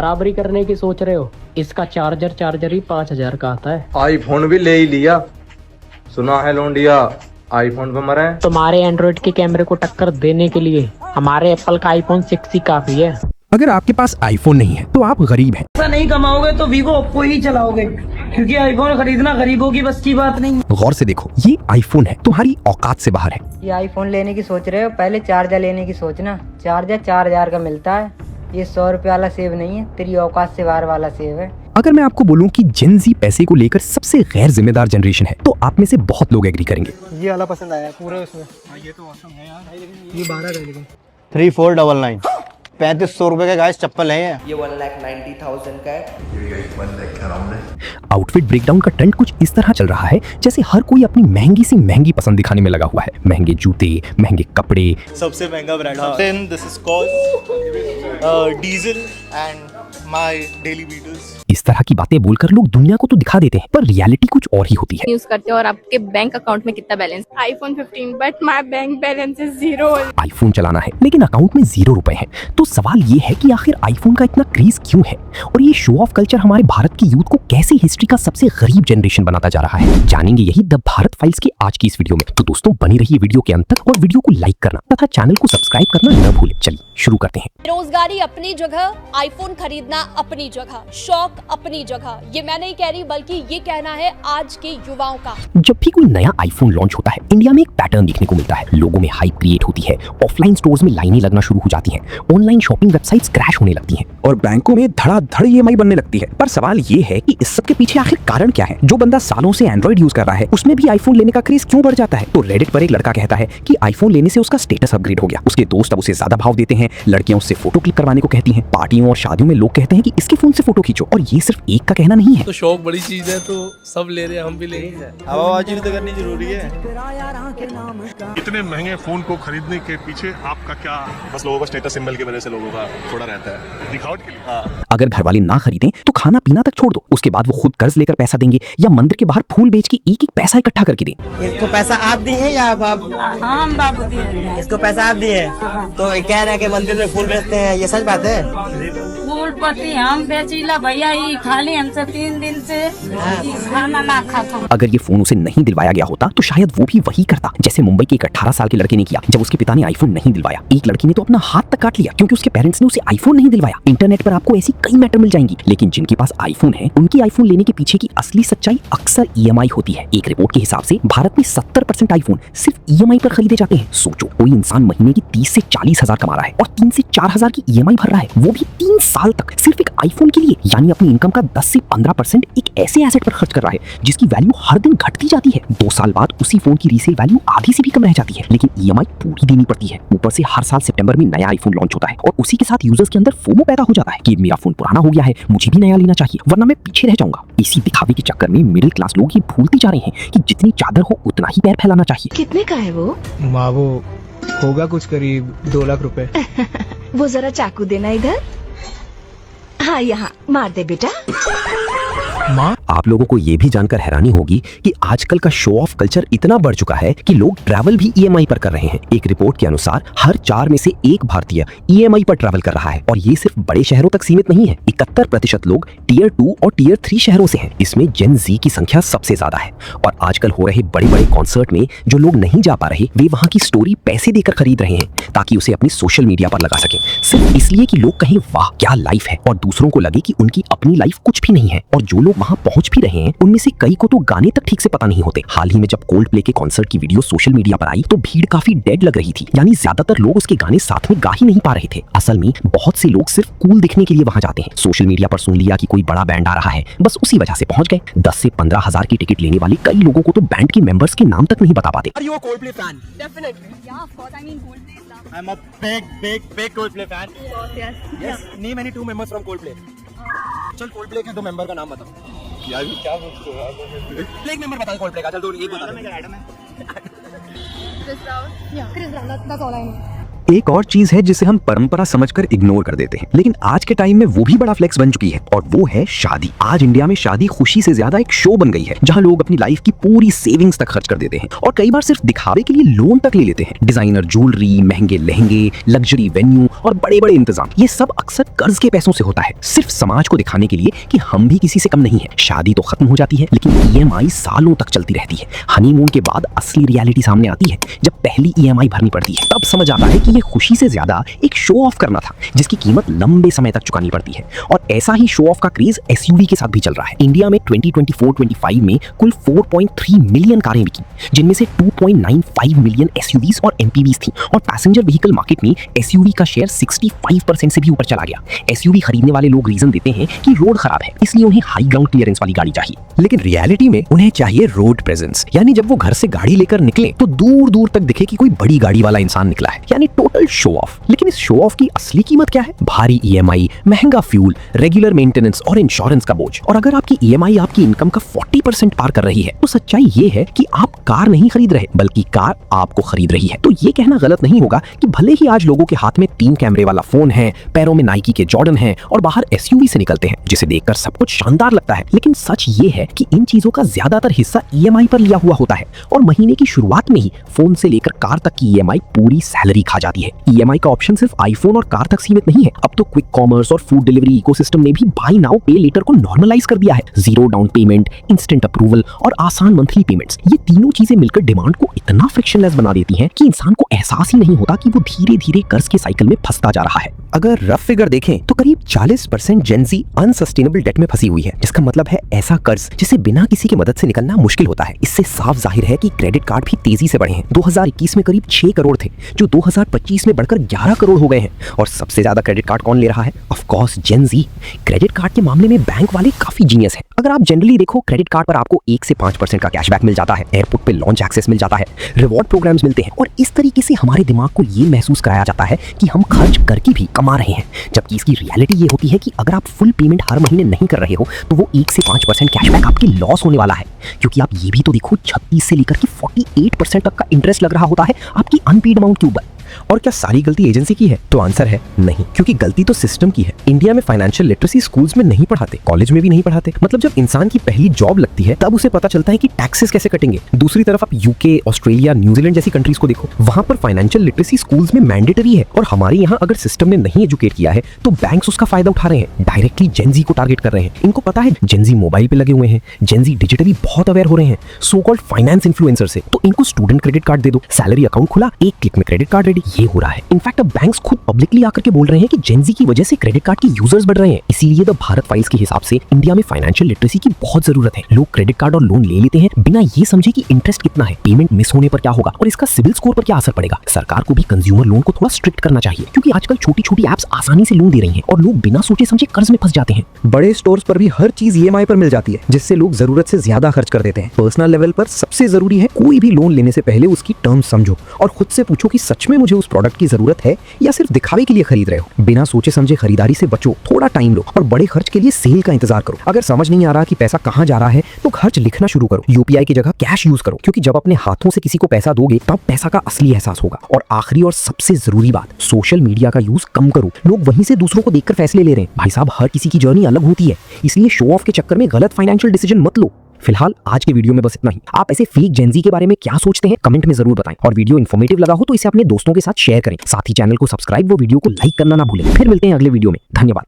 बराबरी करने की सोच रहे हो? इसका चार्जर ही 5,000 का आता है। आईफोन भी ले ही लिया, सुना है लोंडिया आईफोन पे मरे। तुम्हारे एंड्रॉइड के कैमरे को टक्कर देने के लिए हमारे एप्पल का iPhone 6 ही काफी है। अगर आपके पास आईफोन नहीं है तो आप गरीब हैं। पैसा नहीं कमाओगे तो वीवो ओप्पो ही चलाओगे, क्योंकि आईफोन खरीदना गरीबों की बस की बात नहीं। गौर से देखो, ये आईफोन है, तुम्हारी औकात से बाहर है। ये आईफोन लेने की सोच रहे हो, पहले चार्जर लेने की सोचना। चार्जर 4,000 का मिलता है। ये 100 रुपये वाला सेब नहीं है, तेरी औकात से बाहर वाला सेब है। अगर मैं आपको बोलूं कि जेन जी पैसे को लेकर सबसे गैर जिम्मेदार जनरेशन है, तो आप में से बहुत लोग एग्री करेंगे। ये वाला पसंद आया पूरे उसमें। ये तो ऑसम है यार। ये 12 का लेकिन 3499 3500 रुपए का गाइस चप्पल है ये 1,90,000 का है। आउटफिट ब्रेकडाउन का ट्रेंड कुछ इस तरह चल रहा है जैसे हर कोई अपनी महंगी सी महंगी पसंद दिखाने में लगा हुआ है। महंगे जूते, महंगे कपड़े। सबसे महंगा brand this is called Diesel and my daily beetles. इस तरह की बातें बोलकर लोग दुनिया को तो दिखा देते हैं, पर रियलिटी कुछ और ही होती है। यूज करते हो और आपके बैंक अकाउंट में कितना balance? iPhone 15 but my bank balance is 0। IPhone चलाना है लेकिन अकाउंट में 0 रुपए है। तो सवाल ये है कि आखिर आईफोन का इतना क्रेज क्यों है और ये शो ऑफ कल्चर हमारे भारत की यूथ को कैसे हिस्ट्री का सबसे गरीब जनरेशन बनाता जा रहा है, जानेंगे यही द भारत फाइल्स के आज की इस वीडियो में। तो दोस्तों बनी रहिए वीडियो के अंत तक और वीडियो को लाइक करना तथा चैनल को सब्सक्राइब करना न भूलें। चलिए शुरू करते हैं। बेरोजगारी अपनी जगह, आईफोन खरीदना अपनी जगह, शौक अपनी जगह। ये मैं नहीं कह रही बल्कि ये कहना है आज के युवाओं का। जब भी कोई नया आईफोन लॉन्च होता है, इंडिया में एक पैटर्न देखने को मिलता है। लोगों में हाइप क्रिएट होती है, ऑफलाइन स्टोर्स में लाइनें लगना शुरू हो जाती हैं, ऑनलाइन शॉपिंग वेबसाइट्स क्रैश होने लगती हैं और बैंकों में धड़ाधड़ ईएमआई बनने लगती है। पर सवाल ये है कि इस सब के पीछे आखिर कारण क्या है? जो बंदा सालों से एंड्रॉइड यूज कर रहा है, उसमें भी आईफोन लेने का क्रेज क्यों बढ़ जाता है? तो रेडिट पर एक लड़का कहता है कि आईफोन लेने से उसका स्टेटस अपग्रेड हो गया। उसके दोस्त अब उसे ज्यादा भाव देते हैं, लड़कियां उससे फोटो क्लिक करवाने को कहती हैं, पार्टियों और शादियों में लोग कहते हैं कि इसके फोन से फोटो खींचो। और ये सिर्फ एक का कहना नहीं है। तो शौक बड़ी चीज है, तो सब ले रहे हैं, हम भी लेंगे। हवाबाजी भी तो करनी जरूरी है। इतने महंगे फोन को खरीदने के पीछे आपका क्या? बस लोगों का स्टेटस सिंबल की वजह से लोगों का थोड़ा रहता है, दिखावट के लिए। अगर घर वाले ना खरीदें तो खाना पीना तक छोड़ दो, उसके बाद वो खुद कर्ज लेकर पैसा देंगे या मंदिर के बाहर फूल बेच के एक एक पैसा इकट्ठा करके दें। इसको पैसा आप दिए या बाबू? हम बाबू दिए। इसको पैसा आप दिए तो कह रहे हैं कि मंदिर में फूल बेचते हैं, ये सच बात है? फूल पत्ती हम बेचीला भैया, ये खाली हमसे 3 दिन से खाना ना खाता। अगर ये फोन उसे नहीं दिलवाया गया होता तो शायद वो भी वही करता जैसे मुंबई के एक 18 साल के लड़के ने किया जब उसके पिता ने आईफोन नहीं दिलवाया। एक लड़की ने तो अपना हाथ तक काट लिया क्योंकि उसके पेरेंट्स ने उसे आईफोन नहीं दिलवाया। इंटरनेट पर आपको ऐसी कई मैटर मिल जाएंगी, लेकिन जिनके पास आईफोन है उनकी आईफोन लेने के पीछे की असली सच्चाई अक्सर ईएमआई होती है। एक रिपोर्ट के हिसाब से भारत में 70% आईफोन सिर्फ ईएमआई पर खरीदे जाते हैं। सोचो, कोई इंसान महीने की 30 से 40 हजार कमा रहा है और 3 से 4 हजार की ईएमआई भर रहा है, वो भी 3 साल तक सिर्फ एक आईफोन के लिए। यानी अपनी इनकम का 10 से 15% एक ऐसे एसेट पर खर्च कर रहा है जिसकी वैल्यू हर दिन घटती जाती है। 2 साल बाद उसी फोन की रीसेल वैल्यू आधी से भी कम रह जाती है, लेकिन ईएमआई पूरी देनी पड़ती है। ऊपर से हर साल सितंबर में नया आईफोन लॉन्च होता है और उसी के साथ यूजर्स के अंदर फोमो पैदा हो जाता है कि मेरा फोन पुराना हो गया है, मुझे भी नया लेना चाहिए वरना मैं पीछे रह जाऊंगा। इसी दिखावे के चक्कर में मिडिल क्लास लोग ये भूलते जा रहे हैं कि जितनी चादर हो उतना ही पैर फैलाना चाहिए। कितने का है वो? माँ वो होगा कुछ करीब 2 लाख रुपए। वो जरा चाकू देना इधर। हाँ, यहाँ मार दे बेटा। आप लोगों को यह भी जानकर हैरानी होगी कि आजकल का शो ऑफ कल्चर इतना बढ़ चुका है कि लोग ट्रैवल भी ईएमआई पर कर रहे हैं। एक रिपोर्ट के अनुसार हर 4 में से 1 भारतीय ईएमआई पर ट्रैवल कर रहा है और ये सिर्फ बड़े शहरों तक सीमित नहीं है। 71% लोग टियर 2 और टियर 3 शहरों से हैं। इसमें जेन जी की संख्या सबसे ज्यादा है और आजकल हो रहे बड़े बड़े कॉन्सर्ट में जो लोग नहीं जा पा रहे वे वहां की स्टोरी पैसे देकर खरीद रहे हैं ताकि उसे अपनी सोशल मीडिया पर लगा सके, सिर्फ इसलिए कि लोग कहें वाह क्या लाइफ है और दूसरों को लगे कि उनकी अपनी लाइफ कुछ भी नहीं है। और जो लोग वहां पहुंच भी रहे हैं उनमें से कई को तो गाने तक ठीक से पता नहीं होते। हाल ही में जब कोल्ड प्ले के कॉन्सर्ट की वीडियो सोशल मीडिया पर आई तो भीड़ काफी डेड लग रही थी, यानी ज्यादातर लोग उसके गाने साथ में गा ही नहीं पा रहे थे। असल में बहुत से लोग सिर्फ कूल दिखने के लिए वहां जाते हैं। सोशल मीडिया पर सुन लिया कि कोई बड़ा बैंड आ रहा है, बस उसी वजह से पहुंच गए। 10 से 15 हजार की टिकट लेने वाले कई लोगों को तो बैंड के मेंबर्स के नाम तक नहीं बता पाते। Are you a Coldplay fan? Definitely. Yeah, of course. I mean, Coldplay is love. I'm a big Coldplay fan. Yes. Name any 2 members from Coldplay. चल Coldplay के 2 मेंबर का नाम बताओ। यार क्या बोलते हो आप? एक मेंबर बता Coldplay का, चल 2 एक बता। एडम है। Chris Brown. Yeah, Chris Brown. That's all I know. एक और चीज है जिसे हम परंपरा समझकर इग्नोर कर देते हैं, लेकिन आज के टाइम में वो भी बड़ा फ्लेक्स बन चुकी है, और वो है शादी। आज इंडिया में शादी खुशी से ज्यादा एक शो बन गई है, जहां लोग अपनी लाइफ की पूरी सेविंग्स तक खर्च कर देते हैं और कई बार सिर्फ दिखावे के लिए लोन तक ले लेते हैं। डिजाइनर ज्वेलरी, महंगे लहंगे, लग्जरी वेन्यू और बड़े बड़े इंतजाम, ये सब अक्सर कर्ज के पैसों से होता है, सिर्फ समाज को दिखाने के लिए कि हम भी किसी से कम नहीं है। शादी तो खत्म हो जाती है, लेकिन ईएमआई सालों तक चलती रहती है। हनीमून के बाद असली रियलिटी सामने आती है, जब पहली ईएमआई भरनी पड़ती है, तब समझ आता है कि ये खुशी से ज्यादा एक शो ऑफ करना था, जिसकी कीमत लंबे समय तक चुकानी पड़ती है। और ऐसा ही शो ऑफ का क्रेज एसयूवी के साथ भी चल रहा है। इंडिया में 2024-25 में कुल 4.3 मिलियन कारें बिकी, जिनमें से 2.95 मिलियन एसयूवीज और एमपीवीज थी, और पैसेंजर व्हीकल मार्केट में एसयूवी का शेयर 65% से भी ऊपर चला गया। एसयूवी खरीदने वाले लोग रीजन देते हैं कि रोड खराब है, इसलिए उन्हें हाई ग्राउंड क्लियरेंस वाली गाड़ी चाहिए, लेकिन रियलिटी में उन्हें चाहिए रोड प्रेजेंस, यानी जब वो घर से गाड़ी लेकर निकले तो दूर दूर तक दिखे कि कोई बड़ी गाड़ी वाला इंसान निकला है, यानी टोटल शो ऑफ। लेकिन इस शो ऑफ की असली कीमत क्या है? भारी ईएमआई, महंगा फ्यूल, रेगुलर मेंटेनेंस और इंश्योरेंस का बोझ। और अगर आपकी ईएमआई आपकी इनकम का 40% पार कर रही है, तो सच्चाई ये है कि आप कार नहीं खरीद रहे, बल्कि कार आपको खरीद रही है। तो ये कहना गलत नहीं होगा कि भले ही आज लोगों के हाथ में 3 कैमरे वाला फोन है, पैरों में नाइकी के जॉर्डन हैं और बाहर एसयूवी से निकलते हैं, जिसे देखकर सब कुछ शानदार लगता है, लेकिन सच ये है कि इन चीजों का ज्यादातर हिस्सा ईएमआई पर लिया हुआ होता है, और महीने की शुरुआत में ही फोन से लेकर कार तक की ईएमआई पूरी सैलरी खा जाती है। ईएमआई का ऑप्शन सिर्फ आईफोन और कार तक सीमित नहीं है, अब तो क्विक कॉमर्स और फूड डिलीवरी इकोसिस्टम ने भी बाय नाउ पे लेटर को नॉर्मलाइज कर दिया है। Zero down payment, instant approval और आसान मंथली पेमेंट्स, ये तीनों चीजें मिलकर डिमांड को इतना फ्रिक्शनलेस बना देती हैं कि इंसान को एहसास ही नहीं होता कि वो धीरे धीरे कर्ज के साइकिल में फंसता जा रहा है। अगर रफ फिगर देखें तो करीब 40% जेनजी अनसस्टेनेबल डेट में फंसी हुई है, जिसका मतलब है ऐसा कर्ज जिसे बिना किसी की मदद से निकलना मुश्किल होता है। इससे साफ जाहिर है कि क्रेडिट कार्ड भी तेजी से बढ़े हैं। 2021 में करीब 6 करोड़ थे, जो 2025 में बढ़कर 11 करोड़ हो गए हैं। और सबसे ज्यादा क्रेडिट कार्ड कौन ले रहा है? Of course Gen Z. Credit card के मामले में बैंक वाले काफी जीनियस हैं। अगर आप जनरली देखो, क्रेडिट कार्ड पर आपको 1 से 5% का कैशबैक मिल जाता है, एयरपोर्ट पे लॉन्च एक्सेस मिल जाता है, रिवॉर्ड प्रोग्राम्स मिलते हैं, और इस तरीके से हमारे दिमाग को ये महसूस कराया जाता है कि हम खर्च करके भी कमा रहे हैं, जबकि इसकी रियलिटी ये होती है कि अगर आप फुल पेमेंट हर महीने नहीं कर रहे हो, तो वो 1 से 5% कैशबैक आपके लॉस होने वाला है। क्योंकि आप ये भी तो देखो, 36 से लेकर के 48% तक का इंटरेस्ट लग रहा होता है आपकी अनपेड अमाउंट के ऊपर। और क्या सारी गलती एजेंसी की है? तो आंसर है नहीं, क्योंकि गलती तो सिस्टम की है। इंडिया में फाइनेंशियल लिटरेसी स्कूल्स में नहीं पढ़ाते, कॉलेज में भी नहीं पढ़ाते। मतलब जब इंसान की पहली जॉब लगती है, तब उसे पता चलता है कि टैक्सेस कैसे कटेंगे। दूसरी तरफ आप यूके, ऑस्ट्रेलिया, न्यूजीलैंड जैसी कंट्रीज को देखो, वहां पर फाइनेंशियल लिटरेसी स्कूल्स में मैंडेटरी है, और हमारे यहाँ अगर सिस्टम ने नहीं एजुकेट किया है, तो बैंक्स उसका फायदा उठा रहे हैं, डायरेक्टली जेनजी को टारगेट कर रहे हैं। इनको पता है जेनजी मोबाइल पे लगे हुए हैं, जेनजी डिजिटली बहुत अवेयर हो रहे हैं, सो कॉल्ड फाइनेंस इन्फ्लुएंसर से, तो इनको स्टूडेंट क्रेडिट कार्ड दे दो, सैलरी अकाउंट खुला, एक क्लिक में क्रेडिट कार्ड रेडी। ये हो रहा है। इनफैक्ट अब बैंक्स खुद पब्लिकली आकर के बोल रहे हैं कि जेनजी की वजह से क्रेडिट कार्ड के यूजर्स बढ़ रहे हैं। इसीलिए द भारत फाइल्स के हिसाब से इंडिया में फाइनेंशियल लिटरेसी की बहुत जरूरत है। लोग क्रेडिट कार्ड और लोन ले लेते हैं बिना ये समझे कि इंटरेस्ट कितना है, पेमेंट मिस होने पर क्या होगा और इसका सिविल स्कोर पर क्या असर पड़ेगा। सरकार को भी कंज्यूमर लोन को थोड़ा स्ट्रिक्ट करना चाहिए, क्योंकि आजकल छोटी छोटी एप्स आसानी से लोन दे रही हैं और लोग बिना सोचे समझे कर्ज में फंस जाते हैं। बड़े स्टोर्स पर भी हर चीज ईएमआई पर मिल जाती है, जिससे लोग जरूरत से ज्यादा खर्च कर देते हैं। पर्सनल लेवल पर सबसे जरूरी है, कोई भी लोन लेने से पहले उसकी टर्म्स समझो और खुद से पूछो कि सच में मुझे उस प्रोडक्ट की जरूरत है या सिर्फ दिखावे के लिए खरीद रहे हो। बिना सोचे समझे खरीदारी से बचो, थोड़ा टाइम लो और बड़े खर्च के लिए सेल का इंतजार करो। अगर समझ नहीं आ रहा कि पैसा कहां जा रहा है, तो खर्च लिखना शुरू करो। यूपीआई की जगह कैश यूज करो, क्योंकि जब अपने हाथों से किसी को पैसा दोगे, तब पैसा का असली एहसास होगा। और आखिरी और सबसे जरूरी बात, सोशल मीडिया का यूज कम करो। लोग वहीं से दूसरों को देखकर फैसले ले रहे हैं। भाई साहब, हर किसी की जर्नी अलग होती है, इसलिए शो ऑफ के चक्कर में गलत फाइनेंशियल डिसीजन मत लो। फिलहाल आज के वीडियो में बस इतना ही। आप ऐसे फेक जेनजी के बारे में क्या सोचते हैं, कमेंट में जरूर बताएं। और वीडियो इन्फॉर्मेटिव लगा हो तो इसे अपने दोस्तों के साथ शेयर करें। साथ ही चैनल को सब्सक्राइब व वीडियो को लाइक करना ना भूलें। फिर मिलते हैं अगले वीडियो में। धन्यवाद।